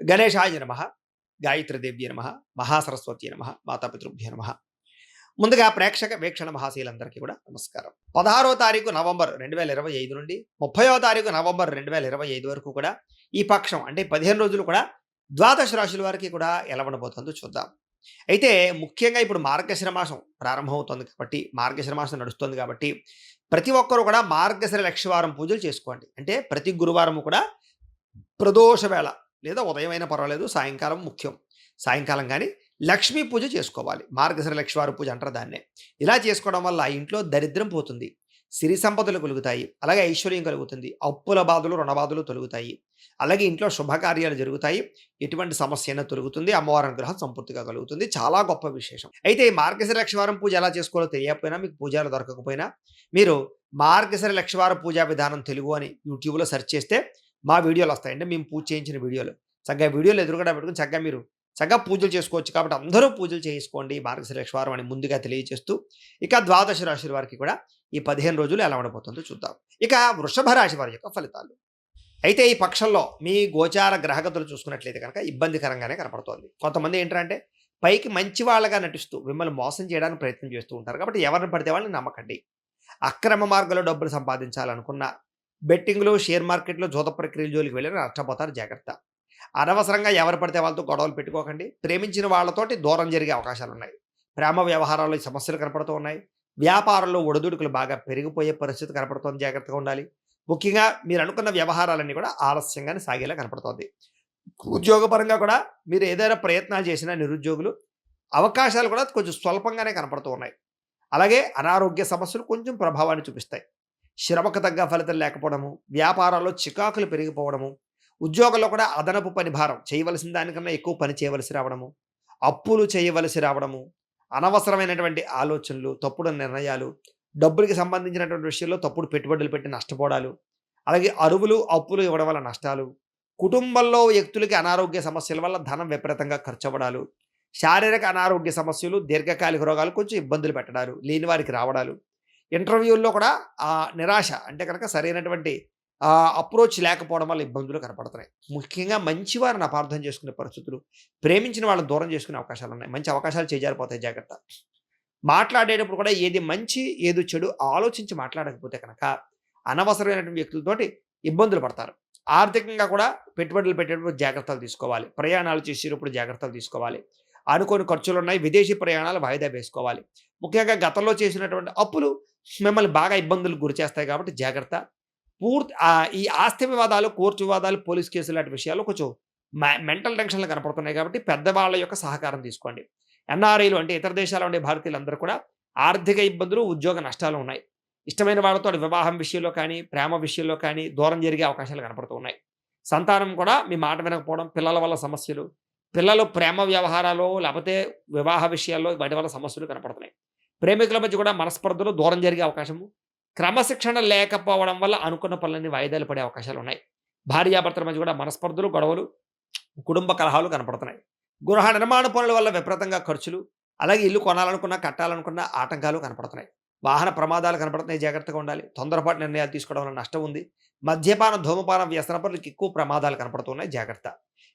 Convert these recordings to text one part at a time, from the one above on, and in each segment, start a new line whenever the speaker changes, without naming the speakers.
గణేశాయ నమః, గాయత్రీదేవ్యై నమః, మహాసరస్వత్యై నమః, మాతాపితృభ్యో నమః. ముందుగా ప్రేక్షక వీక్షణ మహాశీలందరికీ కూడా నమస్కారం. 16వ తారీఖు నవంబర్ 2025 నుండి 30వ తారీఖు నవంబర్ 2025 వరకు కూడా ఈ పక్షం అంటే 15 రోజులు కూడా ద్వాదశ రాశుల వారికి కూడా ఎలా ఉండబోతుందో చూద్దాం. అయితే ముఖ్యంగా ఇప్పుడు మార్గశిర మాసం ప్రారంభమవుతుంది కాబట్టి, మార్గశిర మాసం నడుస్తుంది కాబట్టి ప్రతి ఒక్కరు కూడా మార్గశిర లక్షవారం పూజలు చేసుకోండి. అంటే ప్రతి గురువారం కూడా ప్రదోష వేళ లేదా ఉదయం అయినా పర్వాలేదు, సాయంకాలం ముఖ్యం. సాయంకాలం కానీ లక్ష్మీ పూజ చేసుకోవాలి. మార్గశిర లక్ష్మీవారి పూజ అంటారు దాన్నే. ఇలా చేసుకోవడం వల్ల ఇంట్లో దరిద్రం పోతుంది, సిరి సంపదలు కలుగుతాయి, అలాగే ఐశ్వర్యం కలుగుతుంది, అప్పుల బాధలు రుణ బాధలు తొలుగుతాయి, అలాగే ఇంట్లో శుభకార్యాలు జరుగుతాయి, ఎటువంటి సమస్య అయినా తొలుగుతుంది, అమ్మవారి అనుగ్రహం సంపూర్తిగా కలుగుతుంది. చాలా గొప్ప విశేషం. అయితే ఈ మార్గశిర లక్షవారం పూజ ఎలా చేసుకోవాలో తెలియకపోయినా, మీకు పూజలు దొరకకపోయినా, మీరు మార్గశిర లక్షవార పూజా విధానం తెలుగు అని యూట్యూబ్లో సెర్చ్ చేస్తే మా వీడియోలు వస్తాయండి. మేము పూజ చేయించిన వీడియోలు చక్కగా వీడియోలు ఎదురుగా పెట్టుకుని చక్కగా పూజలు చేసుకోవచ్చు. కాబట్టి అందరూ పూజలు చేసుకోండి మార్గశిర లక్షవారం అని ముందుగా తెలియజేస్తూ, ఇక ద్వాదశ రాశుల వారికి కూడా ఈ 15 రోజులు ఎలా ఉండబోతుందో చూద్దాం. ఇక వృషభ రాశి వారి యొక్క ఫలితాలు. అయితే ఈ పక్షంలో మీ గోచార గ్రహగతులు చూసుకున్నట్లయితే కనుక ఇబ్బందికరంగానే కనపడుతోంది. కొంతమంది ఏంటంటే పైకి మంచి వాళ్ళగా నటిస్తూ మిమ్మల్ని మోసం చేయడానికి ప్రయత్నం చేస్తూ ఉంటారు. కాబట్టి ఎవరిని పడితే వాళ్ళని నమ్మకండి. అక్రమ మార్గంలో డబ్బులు సంపాదించాలనుకున్న బెట్టింగ్లు, షేర్ మార్కెట్లో జూత ప్రక్రియల జోలికి వెళ్ళి నష్టపోతారు. జాగ్రత్త. అనవసరంగా ఎవరు పడితే వాళ్ళతో గొడవలు పెట్టుకోకండి. ప్రేమించిన వాళ్ళతోటి దూరం జరిగే అవకాశాలు ఉన్నాయి. ప్రేమ వ్యవహారాల్లో ఈ సమస్యలు కనపడుతూ ఉన్నాయి. వ్యాపారంలో ఒడిదుడుకులు బాగా పెరిగిపోయే పరిస్థితి కనపడుతోంది. జాగ్రత్తగా ఉండాలి. ముఖ్యంగా మీరు అనుకున్న వ్యవహారాలన్నీ కూడా ఆలస్యంగానే సాగేలా కనపడుతోంది. ఉద్యోగపరంగా కూడా మీరు ఏదైనా ప్రయత్నాలు చేసినా నిరుద్యోగులు అవకాశాలు కూడా కొంచెం స్వల్పంగానే కనపడుతూ ఉన్నాయి. అలాగే అనారోగ్య సమస్యలు కొంచెం ప్రభావాన్ని చూపిస్తాయి. శ్రమకు తగ్గ ఫలితం లేకపోవడము, వ్యాపారాల్లో చికాకులు పెరిగిపోవడము, ఉద్యోగంలో కూడా అదనపు పని భారం, చేయవలసిన దానికన్నా ఎక్కువ పని చేయవలసి రావడము, అప్పులు చేయవలసి రావడము, అనవసరమైనటువంటి ఆలోచనలు, తప్పుడు నిర్ణయాలు, డబ్బులకి సంబంధించినటువంటి విషయంలో తప్పుడు పెట్టుబడులు పెట్టి నష్టపోవడాలు, అలాగే అరువులు అప్పులు ఇవ్వడం వల్ల నష్టాలు, కుటుంబంలో వ్యక్తులకి అనారోగ్య సమస్యల వల్ల ధనం విపరీతంగా ఖర్చు అవ్వడాలు, శారీరక అనారోగ్య సమస్యలు, దీర్ఘకాలిక రోగాలు కొంచెం ఇబ్బందులు పెట్టడాలు, లేని వారికి రావడాలు, ఇంటర్వ్యూల్లో కూడా నిరాశ అంటే కనుక సరైనటువంటి అప్రోచ్ లేకపోవడం వల్ల ఇబ్బందులు కనపడుతున్నాయి. ముఖ్యంగా మంచివారిని అపార్థం చేసుకునే పరిస్థితులు, ప్రేమించిన వాళ్ళని దూరం చేసుకునే అవకాశాలు ఉన్నాయి. మంచి అవకాశాలు చేజారిపోతాయి. జాగ్రత్త. మాట్లాడేటప్పుడు కూడా ఏది మంచి ఏది చెడు ఆలోచించి మాట్లాడకపోతే కనుక అనవసరమైనటువంటి వ్యక్తులతోటి ఇబ్బందులు పడతారు. ఆర్థికంగా కూడా పెట్టుబడులు పెట్టేటప్పుడు జాగ్రత్తలు తీసుకోవాలి. ప్రయాణాలు చేసేటప్పుడు జాగ్రత్తలు తీసుకోవాలి. అనుకోని ఖర్చులు ఉన్నాయి. విదేశీ ప్రయాణాలు వాయిదా వేసుకోవాలి. ముఖ్యంగా గతంలో చేసినటువంటి అప్పులు మిమ్మల్ని బాగా ఇబ్బందులకు గురి చేస్తాయి కాబట్టి జాగ్రత్త. ఈ ఆస్తి వివాదాలు, కోర్టు వివాదాలు, పోలీస్ కేసులు లాంటి విషయాల్లో కొంచెం మెంటల్ టెన్షన్లు కనపడుతున్నాయి కాబట్టి పెద్దవాళ్ళ యొక్క సహకారం తీసుకోండి. ఎన్ఆర్ఐలు అంటే ఇతర దేశాల్లో ఉండే భారతీయులందరూ కూడా ఆర్థిక ఇబ్బందులు, ఉద్యోగ నష్టాలు ఉన్నాయి. ఇష్టమైన వాళ్ళతో వివాహం విషయంలో కానీ, ప్రేమ విషయంలో కానీ దూరం జరిగే అవకాశాలు కనపడుతూ ఉన్నాయి. సంతానం కూడా మీ మాట వినకపోవడం, పిల్లల వల్ల సమస్యలు, పిల్లలు ప్రేమ వ్యవహారాలు లేకపోతే వివాహ విషయాల్లో వాటి వల్ల సమస్యలు కనపడుతున్నాయి. ప్రేమికుల మధ్య కూడా మనస్పర్ధలు దూరం జరిగే అవకాశము, క్రమశిక్షణ లేకపోవడం వల్ల అనుకున్న పనులన్నీ వాయిదాలు పడే అవకాశాలు ఉన్నాయి. భార్యాభర్తల మధ్య కూడా మనస్పర్ధలు, గొడవలు, కుటుంబ కలహాలు కనపడుతున్నాయి. గృహ నిర్మాణ పనుల వల్ల విపరీతంగా ఖర్చులు, అలాగే ఇల్లు కొనాలనుకున్నా, కట్టాలనుకున్న ఆటంకాలు కనపడుతున్నాయి. వాహన ప్రమాదాలు కనపడుతున్నాయి. జాగ్రత్తగా ఉండాలి. తొందరపాటు నిర్ణయాలు తీసుకోవడం వల్ల నష్టం ఉంది. మద్యపానం, ధూమపానం, వ్యసన పనులకు ఎక్కువ ప్రమాదాలు కనపడుతున్నాయి. జాగ్రత్త.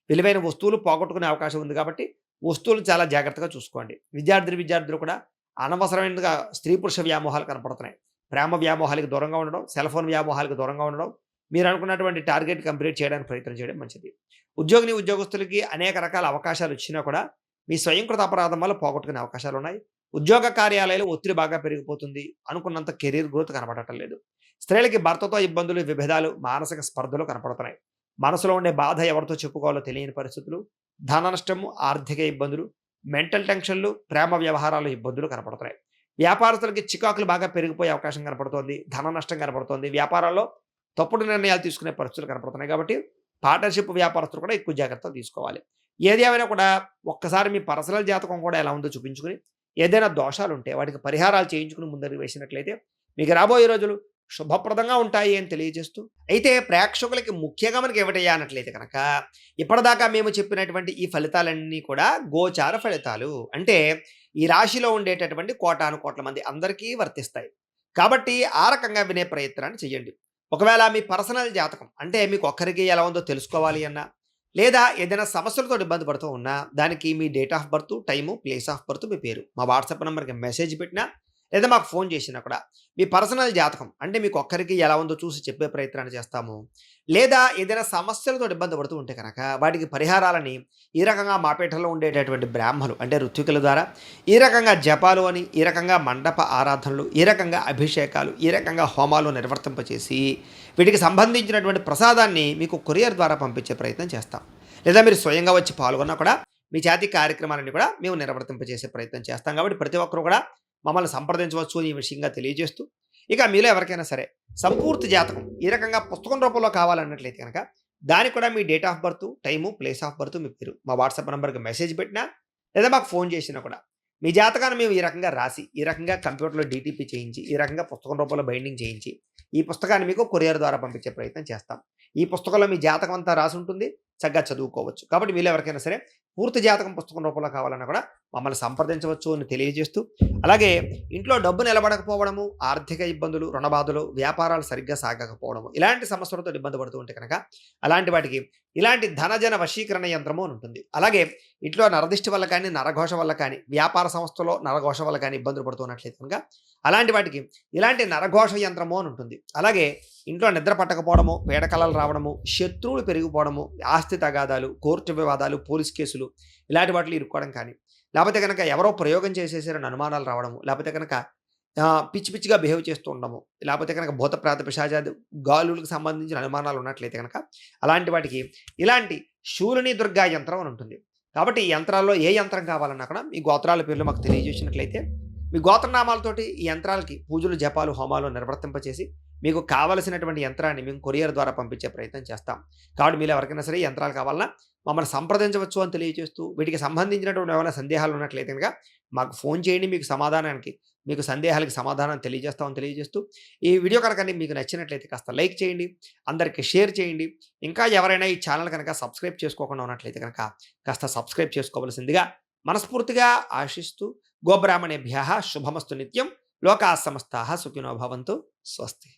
విలువైన వస్తువులు పోగొట్టుకునే అవకాశం ఉంది కాబట్టి వస్తువులు చాలా జాగ్రత్తగా చూసుకోండి. విద్యార్థులు కూడా అనవసరమైనదిగా స్త్రీ పురుష వ్యామోహాలు కనపడుతున్నాయి. ప్రేమ వ్యామోహాలకు దూరంగా ఉండడం, సెల్ ఫోన్ వ్యామోహాలకు దూరంగా ఉండడం, మీరు అనుకున్నటువంటి టార్గెట్ కంప్లీట్ చేయడానికి ప్రయత్నం చేయడం మంచిది. ఉద్యోగస్తులకి అనేక రకాల అవకాశాలు వచ్చినా కూడా మీ స్వయంకృత అపరాధం వల్ల పోగొట్టుకునే అవకాశాలు ఉన్నాయి. ఉద్యోగ కార్యాలయాలు ఒత్తిడి బాగా పెరిగిపోతుంది. అనుకున్నంత కెరీర్ గ్రోత్ కనపడటం లేదు. స్త్రీలకి భర్తతో ఇబ్బందులు, విభేదాలు, మానసిక స్పర్ధలు కనపడుతున్నాయి. మనసులో ఉండే బాధ ఎవరితో చెప్పుకోవాలో తెలియని పరిస్థితులు, ధన నష్టము, ఆర్థిక ఇబ్బందులు, మెంటల్ టెన్షన్లు, ప్రేమ వ్యవహారాలు ఇబ్బందులు కనపడుతున్నాయి. వ్యాపారస్తులకి చికాకులు బాగా పెరిగిపోయే అవకాశం కనపడుతోంది. ధన నష్టం కనపడుతోంది. వ్యాపారాల్లో తప్పుడు నిర్ణయాలు తీసుకునే పరిస్థితులు కనపడుతున్నాయి. కాబట్టి పార్ట్నర్షిప్ వ్యాపారస్తులు కూడా ఎక్కువ జాగ్రత్తలు తీసుకోవాలి. ఏది ఏమైనా కూడా ఒక్కసారి మీ పర్సనల్ జాతకం కూడా ఎలా ఉందో చూపించుకుని, ఏదైనా దోషాలు ఉంటే వాటికి పరిహారాలు చేయించుకుని ముందరికి వేసినట్లయితే మీకు రాబోయే రోజులు శుభప్రదంగా ఉంటాయి అని తెలియజేస్తూ, అయితే ప్రేక్షకులకి ముఖ్యంగా మనకి ఏమిటయ్యా అన్నట్లయితే కనుక ఇప్పటిదాకా మేము చెప్పినటువంటి ఈ ఫలితాలన్నీ కూడా గోచార ఫలితాలు. అంటే ఈ రాశిలో ఉండేటటువంటి కోటాను కోట్ల మంది అందరికీ వర్తిస్తాయి. కాబట్టి ఆ రకంగా వినే ప్రయత్నాన్ని చేయండి. ఒకవేళ మీ పర్సనల్ జాతకం అంటే మీకు ఒక్కరికి ఎలా ఉందో తెలుసుకోవాలి అన్నా, లేదా ఏదైనా సమస్యలతో ఇబ్బంది పడుతూ ఉన్నా దానికి మీ date of birth, time, place of birth, మీ పేరు మా వాట్సాప్ నంబర్‌కి మెసేజ్ పెట్టినా లేదా మాకు ఫోన్ చేసినా కూడా మీ పర్సనల్ జాతకం అంటే మీకు ఒక్కరికి ఎలా ఉందో చూసి చెప్పే ప్రయత్నాన్ని చేస్తాము. లేదా ఏదైనా సమస్యలతో ఇబ్బంది పడుతూ ఉంటే కనుక వాటికి పరిహారాలని ఈ రకంగా మా పీఠంలో ఉండేటటువంటి బ్రాహ్మలు అంటే ఋత్వికుల ద్వారా ఈ రకంగా జపాలు అని, ఈ రకంగా మండప ఆరాధనలు, ఈ రకంగా అభిషేకాలు, ఈ రకంగా హోమాలు నిర్వర్తింపచేసి వీటికి సంబంధించినటువంటి ప్రసాదాన్ని మీకు కొరియర్ ద్వారా పంపించే ప్రయత్నం చేస్తాం. లేదా మీరు స్వయంగా వచ్చి పాల్గొన్నా కూడా మీ చేతి కార్యక్రమాలన్నీ కూడా మేము నిర్వర్తింపజేసే ప్రయత్నం చేస్తాం. కాబట్టి ప్రతి ఒక్కరు కూడా మమ్మల్ని సంప్రదించవచ్చు అని ఈ విషయంగా తెలియజేస్తూ, ఇక మీలో ఎవరికైనా సరే సంపూర్తి జాతకం ఈ రకంగా పుస్తకం రూపంలో కావాలన్నట్లయితే కనుక దానికి కూడా మీ date of birth, time, place of birth, మీ పేరు మా వాట్సాప్ నంబర్‌కి మెసేజ్ పెట్టినా లేదా మాకు ఫోన్ చేసినా కూడా మీ జాతకాన్ని మేము ఈ రకంగా రాసి, ఈ రకంగా కంప్యూటర్‌లో డీటీపీ చేయించి, ఈ రకంగా పుస్తకం రూపంలో బైండింగ్ చేయించి, ఈ పుస్తకాన్ని మీకు కొరియర్ ద్వారా పంపించే ప్రయత్నం చేస్తాం. ఈ పుస్తకంలో మీ జాతకం అంతా రాసుంటుంది. చక్కగా చదువుకోవచ్చు. కాబట్టి మీలో ఎవరికైనా సరే పూర్తి జాతకం పుస్తకం రూపంలో కావాలన్నా కూడా మమ్మల్ని సంప్రదించవచ్చు అని తెలియజేస్తూ, అలాగే ఇంట్లో డబ్బు నిలబడకపోవడము, ఆర్థిక ఇబ్బందులు, రుణ బాధలు, వ్యాపారాలు సరిగ్గా సాగకపోవడము, ఇలాంటి సమస్యలతో ఇబ్బంది పడుతూ ఉంటే కనుక అలాంటి వాటికి ఇలాంటి ధనజన వశీకరణ యంత్రము అని ఉంటుంది. అలాగే ఇంట్లో నరదిష్టి వల్ల కానీ, నరఘోష వల్ల కానీ, వ్యాపార సంస్థలో నరఘోష వల్ల కానీ ఇబ్బందులు పడుతున్నట్లయితే కనుక అలాంటి వాటికి ఇలాంటి నరఘోష యంత్రము అని ఉంటుంది. అలాగే ఇంట్లో నిద్ర పట్టకపోవడము, పీడకలలు రావడము, శత్రువులు పెరిగిపోవడము, ఆస్తి తగాదాలు, కోర్టు వివాదాలు, పోలీస్ కేసులు ఇలాంటి వాటిలో ఇరుక్కోవడం కానీ, లేకపోతే గనక ఎవరో ప్రయోగం చేసేసారని అనుమానాలు రావడము, లేకపోతే గనక పిచ్చి పిచ్చిగా బిహేవ్ చేస్తూ ఉండడము, లేకపోతే కనుక భూత ప్రేత పిశాచాది గాలులకు సంబంధించిన అనుమానాలు ఉన్నట్లయితే కనుక అలాంటి వాటికి ఇలాంటి శూలిని దుర్గా యంత్రం అని ఉంటుంది. కాబట్టి ఈ యంత్రాల్లో ఏ యంత్రం కావాలన్నా కూడా మీ గోత్రాల పేర్లు మాకు తెలియజేసినట్లయితే మీ గోత్రనామాలతోటి ఈ యంత్రాలకి పూజలు, జపాలు, హోమాలు నిర్వర్తింపచేసి మీకు కావలసినటువంటి యంత్రాన్ని మేము కొరియర్ ద్వారా పంపించే ప్రయత్నం చేస్తాం. కాబట్టి మీలో ఎవరికైనా సరే ఈ యంత్రాలు కావాలన్నా మమ్మల్ని సంప్రదించవచ్చు అని తెలియజేస్తూ, వీటికి సంబంధించినటువంటి ఏమైనా సందేహాలు ఉన్నట్లయితే గనుక మాకు ఫోన్ చేయండి. మీకు సందేహాలకి సమాధానం తెలియజేస్తామని తెలియజేస్తూ, ఈ వీడియో కనుక మీకు నచ్చినట్లయితే కాస్త లైక్ చేయండి. అందరికి షేర్ చేయండి. ఇంకా ఎవరైనా ఈ ఛానల్ కనుక సబ్స్క్రైబ్ చేసుకోకుండా ఉన్నట్లయితే కనుక కాస్త సబ్స్క్రైబ్ చేసుకోవాల్సిందిగా మనస్ఫూర్తిగా ఆశిస్తూ, గోబ్రాహ్మణేభ్యః శుభమస్తు నిత్యం. లోకాః సమస్తాః సుఖినో భవంతు. స్వస్తి.